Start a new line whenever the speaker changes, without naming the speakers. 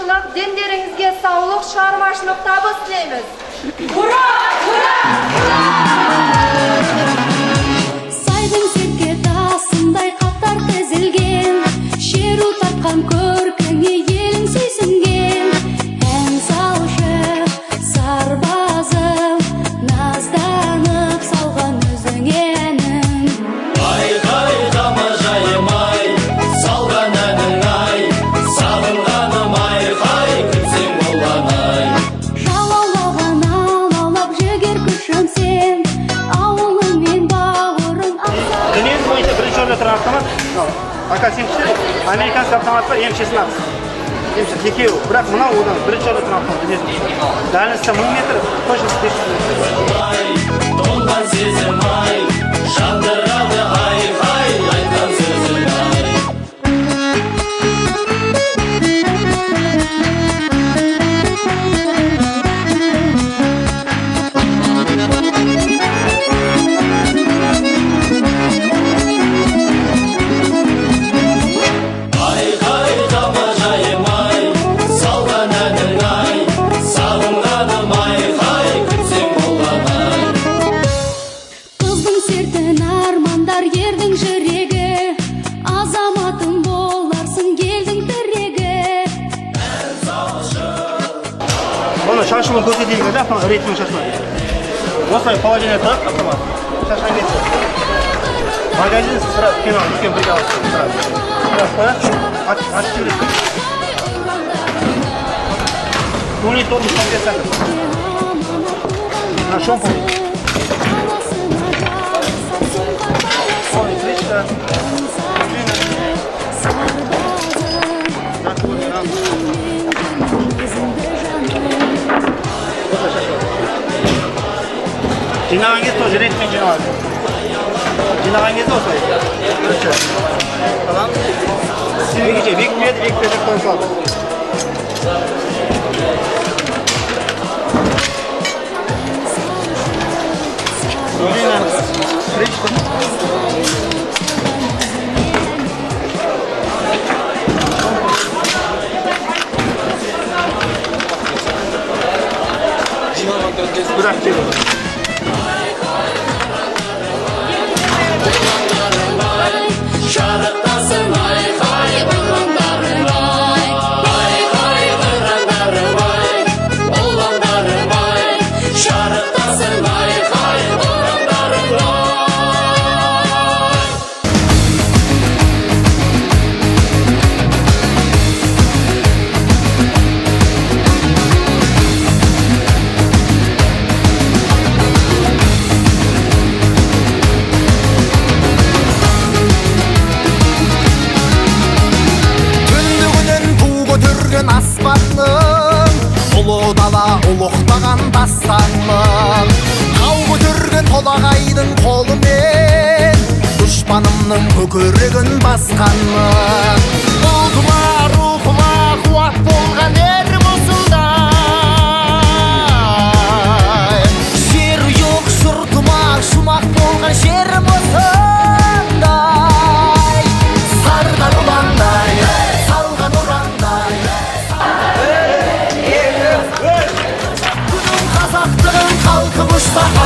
тынычлык, дендеріңізге саулык, шығармашылык табыс тілейміз. Ура! Ура!
Сайдың сетке тасындай қаттар тізілген, шеру тартқан көркіңе елің сүйсінген. Ән салшы, сарбазым, назданып салған өзің әнің.
Ай-қай тамажайым-ай, салған әнің-ай, сағынғаным ай-қай, күтсең болған-ай.
Жалаулаған алаулап жігер күшім сен, ауылың мен бауырың аса.
Дүниенің бойынша бірінші орында тұрған автомат АК-74, американский автомат бар, М16. Екеуі, бірақ мынау одан бірінші орында тұрған автомат дүниесінде. Дальностьта 1000 метр, точность 500 метр.
Толған сезім-ай, жандырады ай-қай, айтқан сөзің-ай. Ай-қай тамажайым-ай, салған әнің-ай, сағынғаным ай-қай, күтсең болған-ай.
Қыздың сертін армандар ердің жүрегі, азаматым боларсың елдің тірегі.
Оны шашылын көрсетейін де, рейтмін шашылын. Осылай положение тұрып, автомат. Шашқан кетті. Магазин сразу кино, үлкен бірге алып сразу. Сразу қояды, атып жібереді. Мониторный компенсатор. На шомпол. Ой, крышка. Жинаған кезде тоже ретмен жиналады. Жинаған кезде осылай. Бірінші. Қалам. Екінші бекітмеді, бекітмеді қойып салды. Крышка. Бірақ тегі.
Шарықтасын ай-қай, ұландарым-ай, ай-қай, ұландарым-ай, ұландарым-ай, шарықтасын ай-қай, ұландарым-ай.
аспанның ұлы дала ұлықтаған дастанның тау көтерген толағайдың қолымен дұшпанымның көкірегін басқанның ұлтыма рухыма қуат болған ер осындай жер жоқ жұртыма жұмақ болған жерім осындай сардар ұландай салған ұрандай қазақтығын қалқып ұшпақ